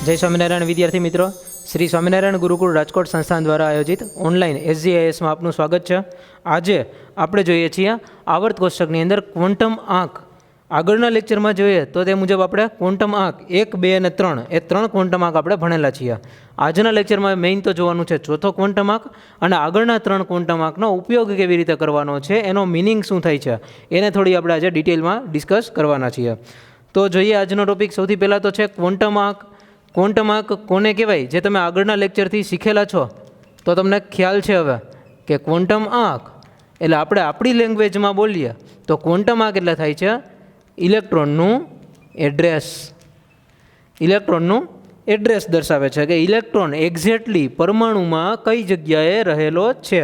જય સ્વામિનારાયણ વિદ્યાર્થી મિત્રો, શ્રી સ્વામિનારાયણ ગુરુકુળ રાજકોટ સંસ્થાન દ્વારા આયોજિત ઓનલાઈન SGISમાં આપનું સ્વાગત છે. આજે આપણે જોઈએ છીએ આવર્ત કોષ્ટકની અંદર ક્વોન્ટમ આંક. આગળના લેક્ચરમાં જોઈએ તો તે મુજબ આપણે ક્વોન્ટમ આંક 1, 2 અને 3 એ 3 ક્વોન્ટમ આંક આપણે ભણેલા છીએ. આજના લેક્ચરમાં મેઇન તો જોવાનું છે ચોથો ક્વોન્ટમ આંક અને આગળના 3 ક્વોન્ટમ આંકનો ઉપયોગ કેવી રીતે કરવાનો છે, એનો મિનિંગ શું થાય છે, એને થોડી આપણે આજે ડિટેલમાં ડિસ્કસ કરવાના છીએ. તો જોઈએ આજનો ટોપિક. સૌથી પહેલાં તો છે ક્વોન્ટમ આંક. ક્વોન્ટમ આંક કોને કહેવાય? જે તમે આગળના લેક્ચરથી શીખેલા છો તો તમને ખ્યાલ છે હવે કે ક્વોન્ટમ આંક એટલે આપણે આપણી લેંગ્વેજમાં બોલીએ તો ક્વોન્ટમ આંક એટલે થાય છે ઇલેક્ટ્રોનનું એડ્રેસ. ઇલેક્ટ્રોનનું એડ્રેસ દર્શાવે છે કે ઇલેક્ટ્રોન એક્ઝેક્ટલી પરમાણુમાં કઈ જગ્યાએ રહેલો છે.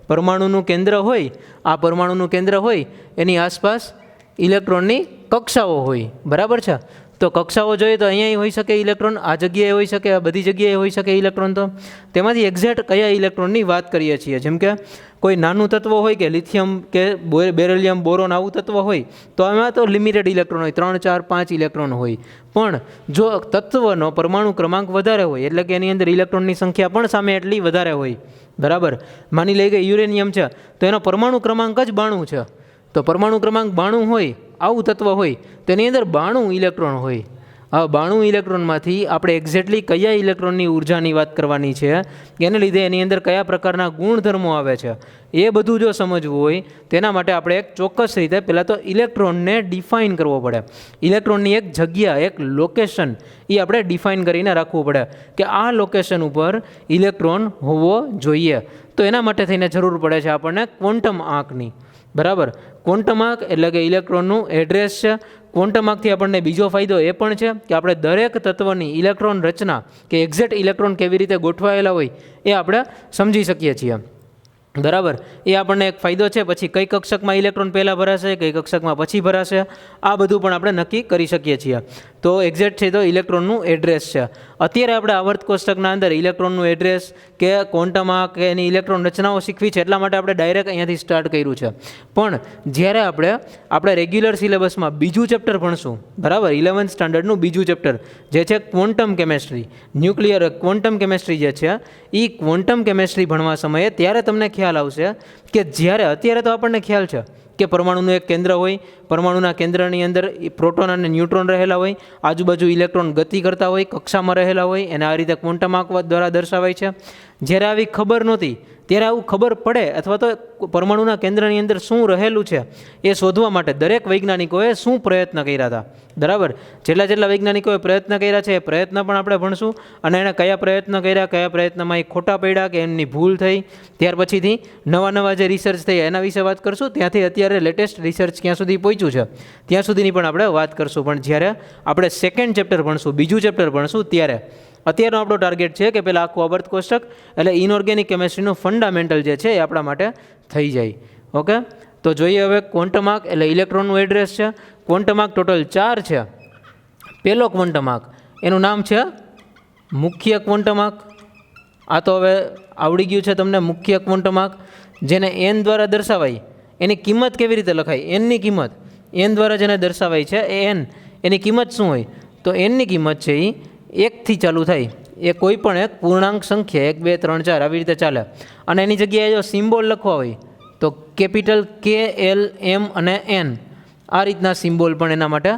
પરમાણુનું કેન્દ્ર હોય, આ પરમાણુનું કેન્દ્ર હોય એની આસપાસ ઇલેક્ટ્રોનની કક્ષાઓ હોય, બરાબર છે. તો કક્ષાઓ જોઈએ તો અહીંયા હોઈ શકે ઇલેક્ટ્રોન, આ જગ્યાએ હોઈ શકે, આ બધી જગ્યાએ હોઈ શકે ઇલેક્ટ્રોન. તો તેમાંથી એક્ઝેક્ટ કયા ઇલેક્ટ્રોનની વાત કરીએ છીએ? જેમ કે કોઈ નાનું તત્વ હોય કે લિથિયમ કે બેરિલિયમ બોરોન આવું તત્વ હોય તો એમાં તો લિમિટેડ ઇલેક્ટ્રોન હોય, 3, 4, 5 ઇલેક્ટ્રોન હોય. પણ જો તત્વનો પરમાણુ ક્રમાંક વધારે હોય એટલે કે એની અંદર ઇલેક્ટ્રોનની સંખ્યા પણ સામે એટલી વધારે હોય, બરાબર. માની લઈએ કે યુરેનિયમ છે તો એનો પરમાણુ ક્રમાંક જ 92 છે. તો પરમાણુ ક્રમાંક 92 હોય, આવું તત્વ હોય તો એની અંદર 92 ઇલેક્ટ્રોન હોય. આ 92 ઇલેક્ટ્રોનમાંથી આપણે એક્ઝેક્ટલી કયા ઇલેક્ટ્રોનની ઉર્જાની વાત કરવાની છે, એને લીધે એની અંદર કયા પ્રકારના ગુણધર્મો આવે છે, એ બધું જો સમજવું હોય તેના માટે આપણે એક ચોક્કસ રીતે પહેલાં તો ઇલેક્ટ્રોનને ડિફાઇન કરવો પડે. ઇલેક્ટ્રોનની એક જગ્યા, એક લોકેશન એ આપણે ડિફાઇન કરીને રાખવું પડે કે આ લોકેશન ઉપર ઇલેક્ટ્રોન હોવો જોઈએ. તો એના માટે થઈને જરૂર પડે છે આપણને ક્વોન્ટમ આંકની, બરાબર. ક્વોન્ટમ આંક એટલે કે ઇલેક્ટ્રોનનું એડ્રેસ છે. ક્વોન્ટમ આંકથી આપણને બીજો ફાયદો એ પણ છે કે આપણે દરેક તત્વની ઇલેક્ટ્રોન રચના કે એક્ઝેક્ટ ઇલેક્ટ્રોન કેવી રીતે ગોઠવાયેલા હોય એ આપણે સમજી શકીએ છીએ, બરાબર. એ આપણને એક ફાયદો છે. પછી કઈ કક્ષકમાં ઇલેક્ટ્રોન પહેલાં ભરાશે, કઈ કક્ષકમાં પછી ભરાશે, આ બધું પણ આપણે નક્કી કરી શકીએ છીએ. તો એક્ઝેક્ટ છે તો ઇલેક્ટ્રોનનું એડ્રેસ છે. અત્યારે આપણે આવર્ત કોષ્ટકના અંદર ઇલેક્ટ્રોનનું એડ્રેસ કે ક્વોન્ટમ આંક કે એની ઇલેક્ટ્રોન રચનાઓ શીખવી છે એટલા માટે આપણે ડાયરેક્ટ અહીંયાથી સ્ટાર્ટ કર્યું છે. પણ જ્યારે આપણે રેગ્યુલર સિલેબસમાં બીજું ચેપ્ટર ભણશું, બરાબર, 11th સ્ટાન્ડર્ડનું બીજું ચેપ્ટર જે છે quantum chemistry, nuclear quantum chemistry જે છે એ ક્વોન્ટમ કેમેસ્ટ્રી ભણવા સમયે ત્યારે તમને ખ્યાલ આવશે કે જ્યારે અત્યારે તો આપણને ખ્યાલ છે કે પરમાણુનું એક કેન્દ્ર હોય, પરમાણુના કેન્દ્રની અંદર પ્રોટોન અને ન્યુટ્રોન રહેલા હોય, આજુબાજુ ઇલેક્ટ્રોન ગતિ કરતા હોય, કક્ષામાં રહેલા હોય, એને આ રીતે ક્વોન્ટમ આંક દ્વારા દર્શાવાય છે. જ્યારે આવી ખબર નહોતી ત્યારે આવું ખબર પડે અથવા તો પરમાણુના કેન્દ્રની અંદર શું રહેલું છે એ શોધવા માટે દરેક વૈજ્ઞાનિકોએ શું પ્રયત્ન કર્યા હતા, બરાબર. જેટલા વૈજ્ઞાનિકોએ પ્રયત્ન કર્યા છે એ પ્રયત્ન પણ આપણે ભણશું અને એણે કયા પ્રયત્ન કર્યા, કયા પ્રયત્નમાં એ ખોટા પડ્યા કે એમની ભૂલ થઈ, ત્યાર પછીથી નવા જે રિસર્ચ થઈ એના વિશે વાત કરશું. ત્યાંથી અત્યારે લેટેસ્ટ રિસર્ચ ક્યાં સુધી પહોંચ્યું છે ત્યાં સુધીની પણ આપણે વાત કરશું. પણ જ્યારે આપણે સેકન્ડ ચેપ્ટર ભણશું, બીજું ચેપ્ટર ભણશું, ત્યારે અત્યારનો આપણો ટાર્ગેટ છે કે પહેલાં આખું આવર્ત કોષ્ટક એટલે ઇનઓર્ગેનિક કેમેસ્ટ્રીનું ફંડામેન્ટલ જે છે એ આપણા માટે થઈ જાય. ઓકે, તો જોઈએ હવે ક્વોન્ટમ આંક એટલે ઇલેક્ટ્રોનનું એડ્રેસ છે. ક્વોન્ટમ આંક ટોટલ 4 છે. પહેલો ક્વોન્ટમ આંક એનું નામ છે મુખ્ય ક્વોન્ટમ આંક. આ તો હવે આવડી ગયું છે તમને. મુખ્ય ક્વોન્ટમ આંક જેને n દ્વારા દર્શાવાય, એની કિંમત કેવી રીતે લખાય? nની કિંમત n દ્વારા જેને દર્શાવાય છે એ n, એની કિંમત શું હોય? તો nની કિંમત છે એ 1 થી ચાલુ થાય. એ કોઈ પણ એક પૂર્ણાંક સંખ્યા 1, 2, 3, 4 આવી રીતે ચાલે. અને એની જગ્યાએ જો સિમ્બોલ લખવા હોય તો કેપિટલ K, L, M અને N આ રીતના સિમ્બોલ પણ એના માટે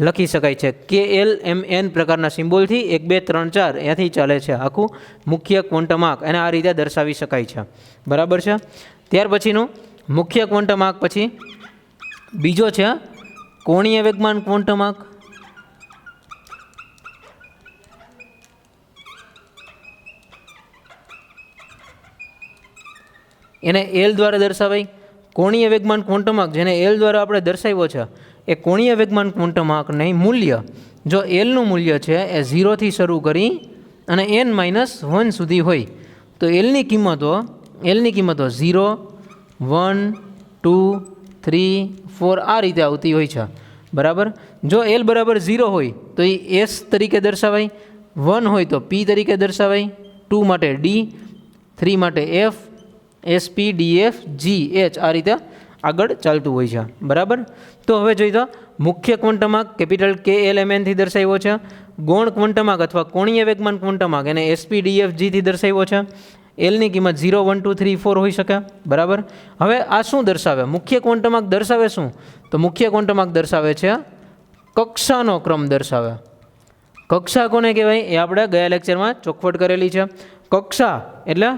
લખી શકાય છે. K, L, M, N પ્રકારના સિમ્બોલથી 1, 2, 3, 4 અહીંયાથી ચાલે છે આખું મુખ્ય ક્વોન્ટમ આંક. એને આ રીતે દર્શાવી શકાય છે, બરાબર છે. ત્યાર પછીનું મુખ્ય ક્વોન્ટમ આંક પછી બીજો છે કોણીય વેગમાન ક્વોન્ટમ આંક. એને L દ્વારા દર્શાવાય. કોણીય વેગમાન ક્વોન્ટમ આંક જેને L દ્વારા આપણે દર્શાવ્યો છે એ કોણીય વેગમાન ક્વોન્ટમ આંકનું મૂલ્ય, જો Lનું મૂલ્ય છે એ 0 થી શરૂ કરી અને n-1 સુધી હોય તો Lની કિંમતો 0, 1, 2, 3, 4 આ રીતે આવતી હોય છે, બરાબર. જો L બરાબર 0 હોય તો એ S તરીકે દર્શાવાય, 1 હોય તો P તરીકે દર્શાવાય, 2 માટે D, 3 માટે F, SP, DF, G, H આ રીતે આગળ ચાલતું હોય છે, બરાબર. તો હવે જોઈએ તો મુખ્ય ક્વોન્ટમ આંક capital K, L, M, N થી દર્શાવ્યો છે. ગૌણ ક્વોન્ટમાર્ક અથવા કોણીય વેગમાન ક્વોન્ટમાર્ક એને SPDFGથી દર્શાવ્યો છે. એલની કિંમત 0, 1, 2, 3, 4 હોઈ શકે. બરાબર. હવે આ શું દર્શાવે? મુખ્ય ક્વોન્ટમાર્ક દર્શાવે શું? તો મુખ્ય ક્વોન્ટમાર્ક દર્શાવે છે કક્ષાનો ક્રમ દર્શાવે. કક્ષા કોને કહેવાય એ આપણે ગયા લેક્ચરમાં ચોખવટ કરેલી છે. કક્ષા એટલે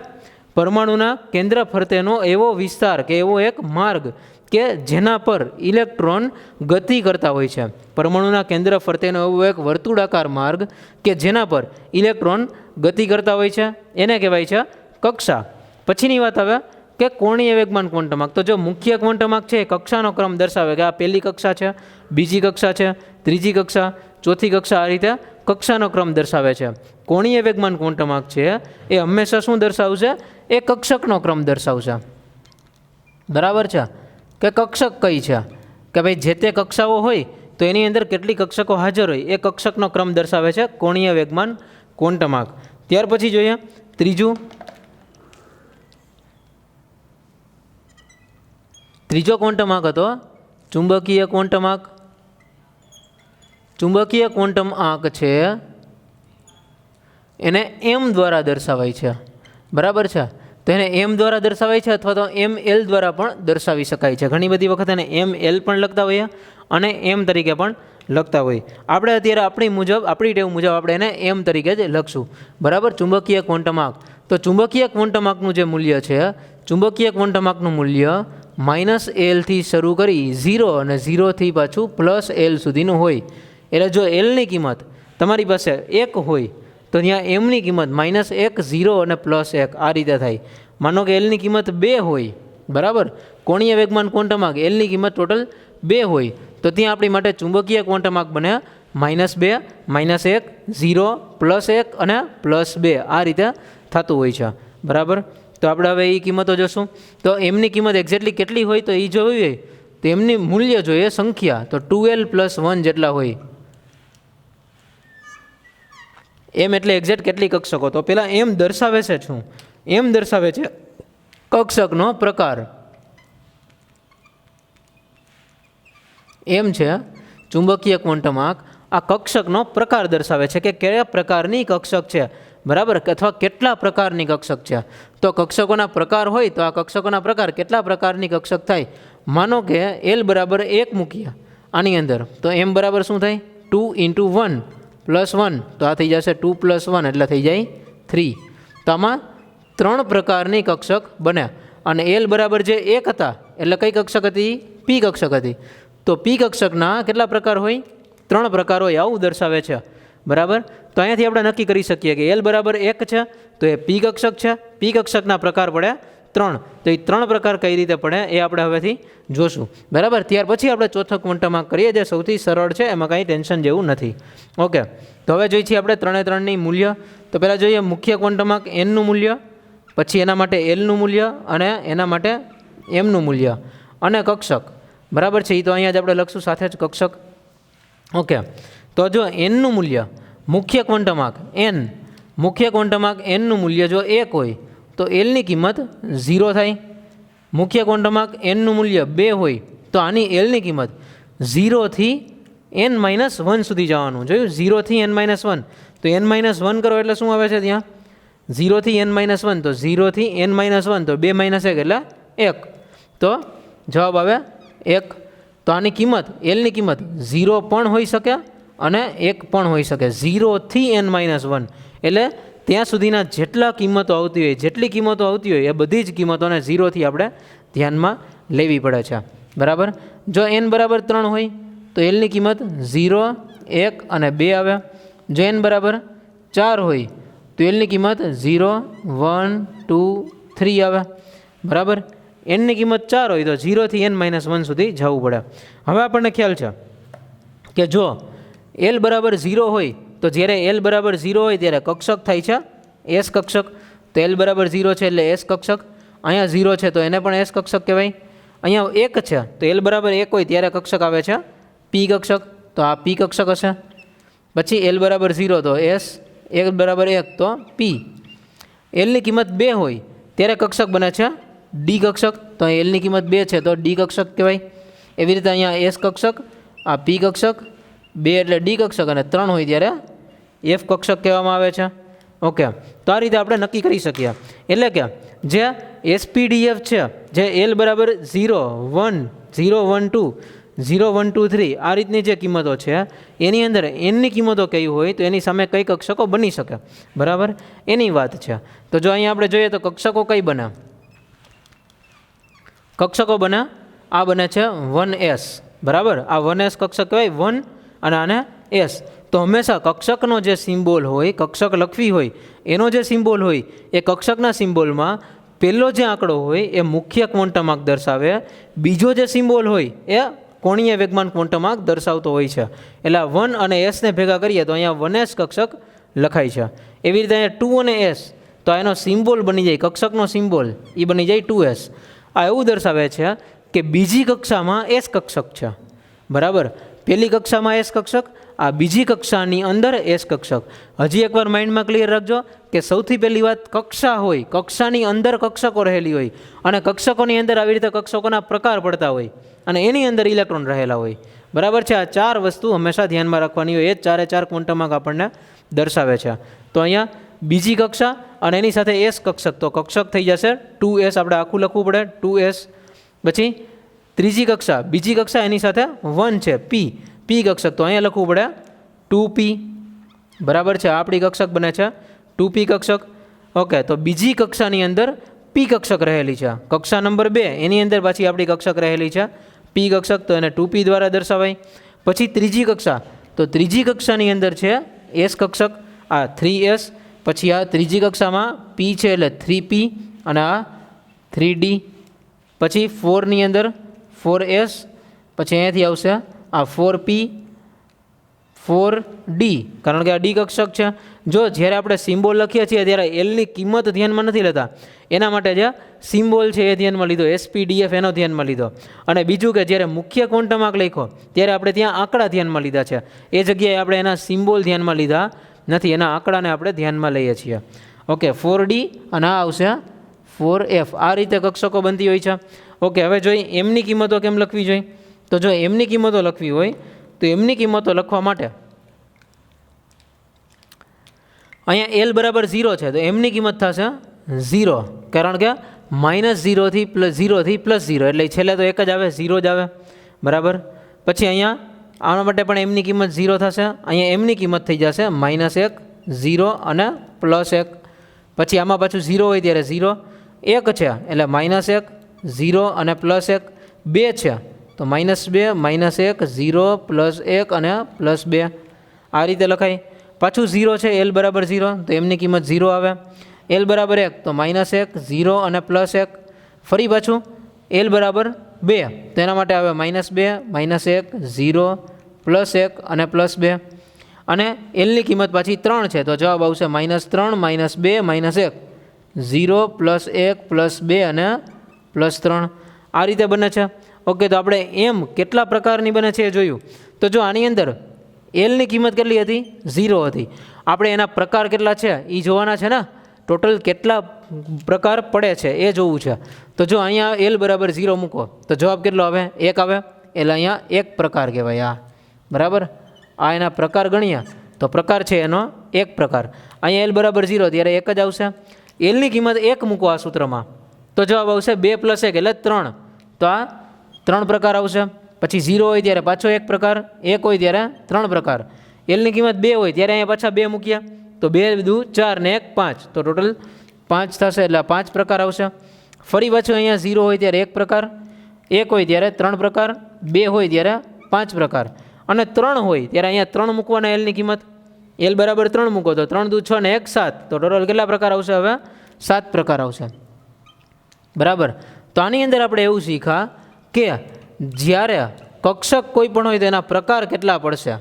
પરમાણુના કેન્દ્ર ફરતેનો એવો વિસ્તાર કે એવો એક માર્ગ કે જેના પર ઇલેક્ટ્રોન ગતિ કરતા હોય છે. પરમાણુના કેન્દ્ર ફરતેનો એવો એક વર્તુળાકાર માર્ગ કે જેના પર ઇલેક્ટ્રોન ગતિ કરતા હોય છે એને કહેવાય છે કક્ષા. પછીની વાત આવે કે કોણીય વેગમાન ક્વોન્ટમાર્ક. તો જો મુખ્ય ક્વોન્ટમાર્ક છે એ કક્ષાનો ક્રમ દર્શાવે કે આ પહેલી કક્ષા છે, બીજી કક્ષા છે, ત્રીજી કક્ષા, ચોથી કક્ષા, આ રીતે કક્ષાનો ક્રમ દર્શાવે છે. કોણીય વેગમાન ક્વોન્ટમાર્ક છે એ હંમેશા શું દર્શાવશે? એ કક્ષકનો ક્રમ દર્શાવશે. બરાબર છે કે કક્ષક કઈ છે કે ભાઈ જે તે કક્ષાઓ હોય તો એની અંદર કેટલી કક્ષકો હાજર હોય એ કક્ષકનો ક્રમ દર્શાવે છે કોણીય વેગમાન ક્વોન્ટમાર્ક. ત્યાર પછી જોઈએ ત્રીજો ક્વોન્ટમાર્ક હતો ચુંબકીય ક્વોન્ટમાર્ક. ચુંબકીય ક્વોન્ટમાર્ક છે એને એમ દ્વારા દર્શાવાય છે. બરાબર છે. તો એને એમ દ્વારા દર્શાવાય છે અથવા તો ML દ્વારા પણ દર્શાવી શકાય છે. ઘણી બધી વખત એને ML પણ લખતા હોઈએ અને એમ તરીકે પણ લખતા હોય. આપણે અત્યારે આપણી ટેવ મુજબ આપણે એને એમ તરીકે જ લખશું. બરાબર. ચુંબકીય ક્વોન્ટમાર્ક. તો ચુંબકીય ક્વોન્ટમાર્કનું જે મૂલ્ય છે, ચુંબકીય ક્વોન્ટમાર્કનું મૂલ્ય -L થી શરૂ કરી 0 અને 0 થી પાછું +L સુધીનું હોય. એટલે જો Lની કિંમત તમારી પાસે 1 હોય તો ત્યાં એમની કિંમત -1, 0 અને +1 આ રીતે થાય. માનો કે Lની કિંમત 2 હોય. બરાબર. કોણીય વેગમાન ક્વોન્ટમાર્ક Lની કિંમત ટોટલ 2 હોય તો ત્યાં આપણી માટે ચુંબકીય ક્વોન્ટમાર્ક બને -2, -1, 0, +1 અને +2 આ રીતે થતું હોય છે. બરાબર. તો આપણે હવે એ કિંમતો જોશું. તો એમની કિંમત એક્ઝેક્ટલી કેટલી હોય તો એ જોવી હોય તો એમની મૂલ્ય જોઈએ સંખ્યા તો 2L + 1 જેટલા હોય. એમ એટલે એક્ઝેક્ટ કેટલી કક્ષકો? તો પહેલાં એમ દર્શાવે છે શું? એમ દર્શાવે છે કક્ષકનો પ્રકાર. એમ છે ચુંબકીય ક્વોન્ટમાર્ક આ કક્ષકનો પ્રકાર દર્શાવે છે કે કયા પ્રકારની કક્ષક છે. બરાબર. અથવા કેટલા પ્રકારની કક્ષક છે. તો કક્ષકોના પ્રકાર હોય તો આ કક્ષકોના પ્રકાર કેટલા પ્રકારની કક્ષક થાય? માનો કે L બરાબર 1 મૂકીએ આની અંદર તો M બરાબર શું થાય? 2 × 1 + 1 તો આ થઈ જશે 2 + 1 એટલે થઈ જાય 3. તો આમાં 3 પ્રકારની કક્ષક બને. અને L બરાબર જે 1 હતા એટલે કઈ કક્ષક હતી? P કક્ષક હતી. તો P કક્ષકના કેટલા પ્રકાર હોય? 3 પ્રકાર હોય આવું દર્શાવે છે. બરાબર. તો અહીંયાથી આપણે નક્કી કરી શકીએ કે L બરાબર 1 છે તો એ P કક્ષક છે. P કક્ષકના પ્રકાર પડે 3. તો એ 3 પ્રકાર કઈ રીતે પડે એ આપણે હવેથી જોશું. બરાબર. ત્યાર પછી આપણે ચોથો ક્વોન્ટમાર્ક કરીએ જે સૌથી સરળ છે, એમાં કાંઈ ટેન્શન જેવું નથી. ઓકે. તો હવે જોઈએ છીએ આપણે 3 મૂલ્ય. તો પહેલાં જોઈએ મુખ્ય ક્વોન્ટમાર્ક Nનું મૂલ્ય, પછી એના માટે Lનું મૂલ્ય અને એના માટે Mનું મૂલ્ય અને કક્ષક. બરાબર છે. એ તો અહીંયા જ આપણે લખશું સાથે જ કક્ષક. ઓકે. તો જો Nનું મૂલ્ય મુખ્ય ક્વોન્ટમાર્ક Nનું મૂલ્ય જો 1 હોય તો Lની કિંમત 0 થાય. મુખ્ય ક્વોન્ટમાર્ક Nનું મૂલ્ય 2 હોય તો આની Lની કિંમત 0 થી n-1 સુધી જવાનું. જોયું? 0 થી n-1 તો n-1 કરો એટલે શું આવે છે ત્યાં? 0 થી n-1 તો 0 થી n-1 તો 2 - 1 એટલે 1 તો જવાબ આવે 1. તો આની કિંમત Lની કિંમત 0 પણ હોઈ શકે અને 1 પણ હોઈ શકે. 0 થી n-1 એટલે ત્યાં સુધીના જેટલી કિંમતો આવતી હોય એ બધી જ કિંમતોને 0 થી આપણે ધ્યાનમાં લેવી પડે છે. બરાબર. જો n બરાબર 3 હોય તો Lની કિંમત 0, 1 અને 2 આવે. જો n બરાબર 4 હોય તો Lની કિંમત 0, 1, 2, 3 આવે. બરાબર. nની કિંમત 4 હોય તો 0 થી n-1 સુધી જવું પડે. હવે આપણને ખ્યાલ છે કે જો L બરાબર 0 હોય તો જ્યારે L બરાબર 0 હોય ત્યારે કક્ષક થાય છે S કક્ષક. તો L બરાબર 0 છે એટલે S કક્ષક. અહીંયા 0 છે તો એને પણ S કક્ષક કહેવાય. અહીંયા 1 છે તો L બરાબર 1 હોય ત્યારે કક્ષક આવે છે P કક્ષક. તો આ P કક્ષક હશે. પછી L બરાબર 0 તો S, L બરાબર 1 તો P. Lની કિંમત 2 હોય ત્યારે કક્ષક બને છે D કક્ષક. તો Lની કિંમત 2 છે તો D કક્ષક કહેવાય. એવી રીતે અહીંયા S કક્ષક, આ P કક્ષક, 2 એટલે D કક્ષક અને 3 હોય ત્યારે એફ કક્ષક કહેવામાં આવે છે. ઓકે, તો આ રીતે આપણે નક્કી કરી શકીએ. એટલે કે જે એસપીડીએફ છે, જે એલ બરાબર 0 1 0 1 2 0 1 2 3 આ રીતની જે કિંમતો છે એની અંદર એનની કિંમતો કઈ હોય તો એની સામે કઈ કક્ષકો બની શકે, બરાબર, એની વાત છે. તો જો અહીંયા આપણે જોઈએ તો કક્ષકો કઈ બને, કક્ષકો બને, આ બને છે 1s, બરાબર. આ 1s કક્ષક કહેવાય, 1 અને આને s. તો હંમેશા કક્ષકનો જે સિમ્બોલ હોય, કક્ષક લખવી હોય એનો જે સિમ્બોલ હોય એ કક્ષકના સિમ્બોલમાં પહેલો જે આંકડો હોય એ મુખ્ય ક્વોન્ટમ આંક દર્શાવે, બીજો જે સિમ્બોલ હોય એ કોણીય વેગમાન ક્વોન્ટમ આંક દર્શાવતો હોય છે. એટલે 1 અને s ને ભેગા કરીએ તો અહીંયા 1s કક્ષક લખાય છે. એવી રીતે અહીંયા 2 અને s, તો એનો સિમ્બોલ બની જાય, કક્ષકનો સિમ્બોલ એ બની જાય 2s. આ એવું દર્શાવે છે કે બીજી કક્ષામાં s કક્ષક છે, બરાબર. પહેલી કક્ષામાં s કક્ષક, આ બીજી કક્ષાની અંદર s કક્ષક. હજી એકવાર માઇન્ડમાં ક્લિયર રાખજો કે સૌથી પહેલી વાત, કક્ષા હોય, કક્ષાની અંદર કક્ષકો રહેલી હોય અને કક્ષકોની અંદર આવી રીતે કક્ષકોના પ્રકાર પડતા હોય અને એની અંદર ઇલેક્ટ્રોન રહેલા હોય, બરાબર છે. આ ચાર વસ્તુ હંમેશા ધ્યાનમાં રાખવાની હોય. એ જ ચારે ચાર ક્વોન્ટમ આંક આપણને દર્શાવે છે. તો અહીંયા બીજી કક્ષા અને એની સાથે s કક્ષક, તો કક્ષક થઈ જશે 2s, આપણે આખું લખવું પડે 2s. પછી ત્રીજી કક્ષા, બીજી કક્ષા એની સાથે 1 છે, p કક્ષક, તો અહીંયા લખવું પડે 2p, બરાબર છે. આપણી કક્ષક બને છે 2p કક્ષક. ઓકે, તો બીજી કક્ષાની અંદર p કક્ષક રહેલી છે, કક્ષા નંબર 2 એની અંદર પાછી આપણી કક્ષક રહેલી છે p કક્ષક, તો એને 2p દ્વારા દર્શાવાય. પછી ત્રીજી કક્ષા, તો ત્રીજી કક્ષાની અંદર છે s કક્ષક, આ 3s. પછી આ ત્રીજી કક્ષામાં p છે એટલે 3p અને આ 3d. પછી 4ની અંદર 4s, પછી અહીંયાથી આવશે આ 4p 4d, કારણ કે આ ડી કક્ષક છે. જો જ્યારે આપણે સિમ્બોલ લખીએ છીએ ત્યારે એલની કિંમત ધ્યાનમાં નથી લેતા, એના માટે જે સિમ્બોલ છે એ ધ્યાનમાં લીધો, એસપીડીએફ એનો ધ્યાનમાં લીધો. અને બીજું કે જ્યારે મુખ્ય ક્વોન્ટમ આંક લખ્યો ત્યારે આપણે ત્યાં આંકડા ધ્યાનમાં લીધા છે, એ જગ્યાએ આપણે એના સિમ્બોલ ધ્યાનમાં લીધા નથી, એના આંકડાને આપણે ધ્યાનમાં લઈએ છીએ. ઓકે, 4d અને આ આવશે 4f. આ રીતે કક્ષકો બનતી હોય છે. ઓકે, હવે જોઈએ એમની કિંમતો કેમ લખવી જોઈએ. તો જો એમની કિંમતો લખવી હોય તો એમની કિંમતો લખવા માટે અહીંયા એલ બરાબર 0 છે, તો એમની કિંમત થશે 0, કારણ કે -0 થી +0 એટલે છેલ્લે તો એક જ આવે, 0 જ આવે, બરાબર. પછી અહીંયા આના માટે પણ એમની કિંમત 0 થશે. અહીંયા એમની કિંમત થઈ જશે -1 0 અને +1. પછી આમાં પાછું 0 હોય ત્યારે 0, 1 છે એટલે -1 0 અને +1, 2 છે તો -2 -1 0 +1 અને +2, આ રીતે લખાય. પાછું 0 છે, એલ બરાબર 0, તો એમની કિંમત 0 આવે. એલ બરાબર 1 તો -1 0 અને +1. ફરી પાછું એલ બરાબર 2, તો એના માટે આવે -2 -1 0 +1 અને +2. અને એલની કિંમત પાછી 3 છે, તો જવાબ આવશે -3 -2 -1 0 +1 +2 અને +3. આ રીતે બને છે. ઓકે, તો આપણે એમ કેટલા પ્રકારની બને છે એ જોયું. તો જો આની અંદર એલની કિંમત કેટલી હતી, 0 હતી. આપણે એના પ્રકાર કેટલા છે એ જોવાના છે ને, ટોટલ કેટલા પ્રકાર પડે છે એ જોવું છે. તો જો અહીંયા એલ બરાબર 0 મૂકો તો જવાબ કેટલો આવે, 1 આવે. એટલે અહીંયા 1 પ્રકાર કહેવાય આ, બરાબર. આ એના પ્રકાર ગણ્યા તો પ્રકાર છે એનો 1 પ્રકાર. અહીંયા એલ બરાબર 0 ત્યારે 1 જ આવશે. એલની કિંમત 1 મૂકો આ સૂત્રમાં તો જવાબ આવશે 2 + 1 એટલે 3, તો આ 3 પ્રકાર આવશે. પછી 0 હોય ત્યારે પાછો 1 પ્રકાર, 1 હોય ત્યારે 3 પ્રકાર. એલની કિંમત 2 હોય ત્યારે અહીંયા પાછા 2 મૂક્યા તો 2 × 2 4 ને 1 5, તો ટોટલ 5 થશે એટલે 5 પ્રકાર આવશે. ફરી પાછું અહીંયા 0 હોય ત્યારે 1 પ્રકાર, 1 હોય ત્યારે 3 પ્રકાર, 2 હોય ત્યારે 5 પ્રકાર અને 3 હોય ત્યારે અહીંયા 3 મૂકવાના એલની કિંમત. એલ બરાબર 3 મૂકો તો 3 × 2 6 ને 1 7, તો ટોટલ કેટલા પ્રકાર આવશે, હવે 7 પ્રકાર આવશે, બરાબર. તો આની અંદર આપણે એવું શીખ્યા કે જ્યારે કક્ષક કોઈ પણ હોય તો એના પ્રકાર કેટલા પડશે,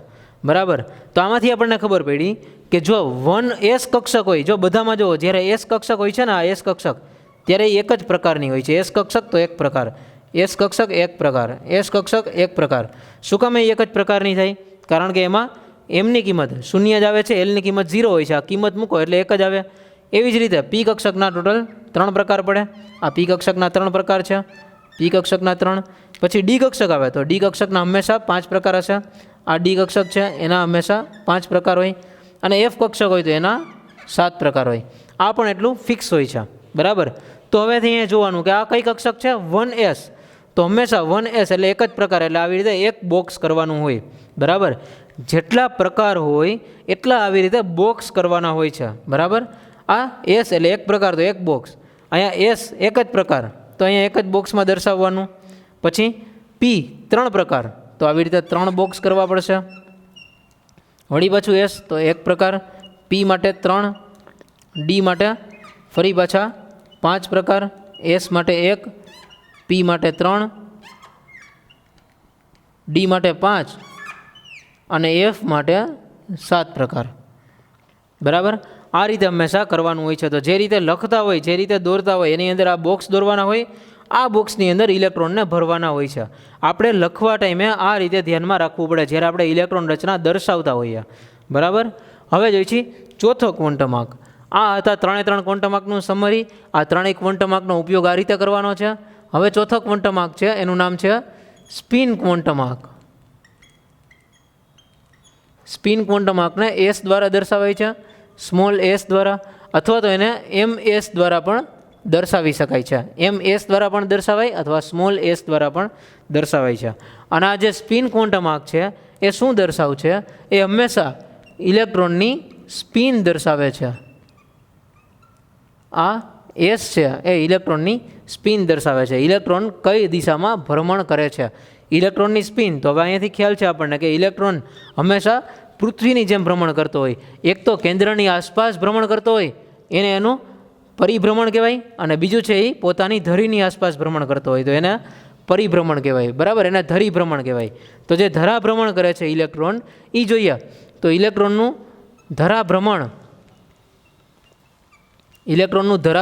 બરાબર. તો આમાંથી આપણને ખબર પડી કે જો 1s કક્ષક હોય, જો બધામાં જો જ્યારે s કક્ષક હોય છે ને, આ s કક્ષક ત્યારે એક જ પ્રકારની હોય છે. s કક્ષક તો 1 પ્રકાર, s કક્ષક 1 પ્રકાર, s કક્ષક 1 પ્રકાર. શું કામ એ એક જ પ્રકારની થાય, કારણ કે એમાં એમની કિંમત 0 જ આવે છે, એલની કિંમત 0 હોય છે, આ કિંમત મૂકો એટલે 1 જ આવે. એવી જ રીતે p કક્ષકના ટોટલ 3 પ્રકાર પડે. આ p કક્ષકના 3 પ્રકાર છે, p કક્ષકના 3. પછી ડી કક્ષક આવે તો ડી કક્ષકના હંમેશા 5 પ્રકાર હશે. આ ડી કક્ષક છે એના હંમેશા 5 પ્રકાર હોય. અને એફ કક્ષક હોય તો એના 7 પ્રકાર હોય. આ પણ એટલું ફિક્સ હોય છે, બરાબર. તો હવેથી અહીંયા જોવાનું કે આ કઈ કક્ષક છે, 1s. તો હંમેશા 1s એટલે એક જ પ્રકાર, એટલે આવી રીતે એક બોક્સ કરવાનું હોય, બરાબર. જેટલા પ્રકાર હોય એટલા આવી રીતે બોક્સ કરવાના હોય છે, બરાબર. આ એસ એટલે એક પ્રકાર તો એક બોક્સ, અહીંયા એસ એક જ પ્રકાર તો અહીંયા એક જ બોક્સમાં દર્શાવવાનું. પછી પી 3 પ્રકાર તો આવી રીતે 3 બોક્સ કરવા પડશે. વળી પાછું એસ તો એક પ્રકાર, પી માટે 3, ડી માટે ફરી પાછા 5 પ્રકાર, એસ માટે 1, પી માટે 3, ડી માટે 5 અને એફ માટે 7 પ્રકાર, બરાબર. આ રીતે હંમેશા કરવાનું હોય છે. તો જે રીતે લખતા હોય, જે રીતે દોરતા હોય એની અંદર આ બોક્સ દોરવાના હોય, આ બોક્સની અંદર ઇલેક્ટ્રોનને ભરવાના હોય છે. આપણે લખવા ટાઈમે આ રીતે ધ્યાનમાં રાખવું પડે જ્યારે આપણે ઇલેક્ટ્રોન રચના દર્શાવતા હોઈએ, બરાબર. હવે જોઈએ છીએ ચોથો ક્વોન્ટમ આંક. આ હતા 3 ક્વોન્ટમ આંકનું સમરી. આ 3 ક્વોન્ટમ આંકનો ઉપયોગ આ રીતે કરવાનો છે. હવે ચોથો ક્વોન્ટમ આંક છે એનું નામ છે સ્પિન ક્વોન્ટમ આંક. સ્પિન ક્વોન્ટમ આંકને એસ દ્વારા દર્શાવાય છે, સ્મોલ એસ દ્વારા, અથવા તો એને MS દ્વારા પણ દર્શાવી શકાય છે. MS દ્વારા પણ દર્શાવાય અથવા સ્મોલ એસ દ્વારા પણ દર્શાવાય છે. અને આ જે સ્પિન ક્વોન્ટમ આંક છે એ શું દર્શાવે છે? એ હંમેશા ઇલેક્ટ્રોનની સ્પિન દર્શાવે છે. આ એસ છે એ ઇલેક્ટ્રોનની સ્પિન દર્શાવે છે, ઇલેક્ટ્રોન કઈ દિશામાં ભ્રમણ કરે છે. ઇલેક્ટ્રોનની સ્પિન, તો હવે અહીંયાથી ખ્યાલ છે આપણને કે ઇલેક્ટ્રોન હંમેશા પૃથ્વીની જેમ ભ્રમણ કરતો હોય. એક તો કેન્દ્રની આસપાસ ભ્રમણ કરતો હોય એને એનું પરિભ્રમણ કહેવાય, અને બીજું છે એ પોતાની ધરીની આસપાસ ભ્રમણ કરતો હોય તો એને પરિભ્રમણ કહેવાય, બરાબર. એને ધરી ભ્રમણ કહેવાય. તો જે ધરા ભ્રમણ કરે છે ઇલેક્ટ્રોન એ જોઈએ તો ઇલેક્ટ્રોનનું ધરા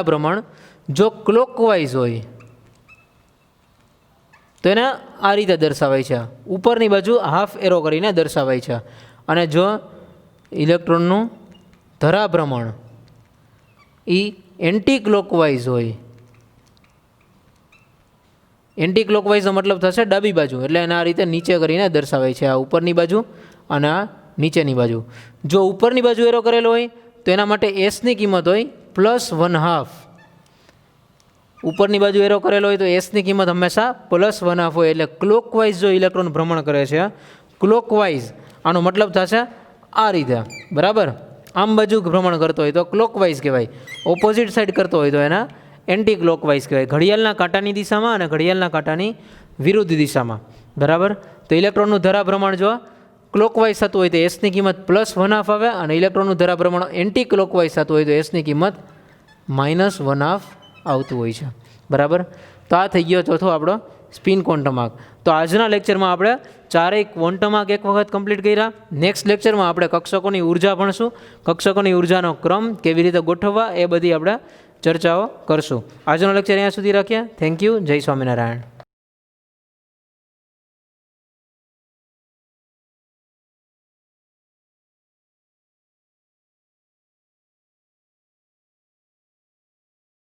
ભ્રમણ જો ક્લોકવાઇઝ હોય તો એને આ રીતે દર્શાવાય છે, ઉપરની બાજુ હાફ એરો કરીને દર્શાવાય છે. અને જો ઇલેક્ટ્રોનનું ધરા ભ્રમણ એ એન્ટી ક્લોકવાઇઝ હોય, એન્ટી ક્લોકવાઇઝનો મતલબ થશે ડાબી બાજુ, એટલે એને આ રીતે નીચે કરીને દર્શાવાય છે, આ ઉપરની બાજુ અને આ નીચેની બાજુ. જો ઉપરની બાજુ એરો કરેલો હોય તો એના માટે એસની કિંમત હોય +1/2. ઉપરની બાજુ એરો કરેલો હોય તો એસની કિંમત હંમેશા +1/2 હોય. એટલે ક્લોકવાઇઝ જો ઇલેક્ટ્રોન ભ્રમણ કરે છે, ક્લોકવાઇઝ આનો મતલબ થશે આ રીતે, બરાબર. આમ બાજુ ભ્રમણ કરતો હોય તો ક્લોકવાઇઝ કહેવાય, ઓપોઝિટ સાઈડ કરતો હોય તો એના એન્ટી ક્લોકવાઇઝ કહેવાય. ઘડિયાળના કાંટાની દિશામાં અને ઘડિયાળના કાંટાની વિરુદ્ધ દિશામાં, બરાબર. તો ઇલેક્ટ્રોનનું ધરા ભ્રમણ જો ક્લોકવાઇઝ થતું હોય તો એસની કિંમત +1/2 આવે, અને ઇલેક્ટ્રોનનું ધરા ભ્રમણ એન્ટી ક્લોકવાઇઝ થતું હોય તો એસની કિંમત -1/2 આવતું હોય છે, બરાબર. તો આ થઈ ગયો ચોથો આપણો સ્પિન ક્વોન્ટમ આંક. તો આજના લેક્ચરમાં આપણે 4 ક્વોન્ટમ આંક એક વખત કમ્પ્લીટ કર્યા. નેક્સ્ટ લેક્ચરમાં આપણે કક્ષકોની ઉર્જા ભણશું, કક્ષકોની ઉર્જાનો ક્રમ કેવી રીતે ગોઠવવા એ બધી આપણે ચર્ચાઓ કરશું. આજનો લેક્ચર અહીંયા સુધી રાખીએ. Thank you. જય સ્વામિનારાયણ.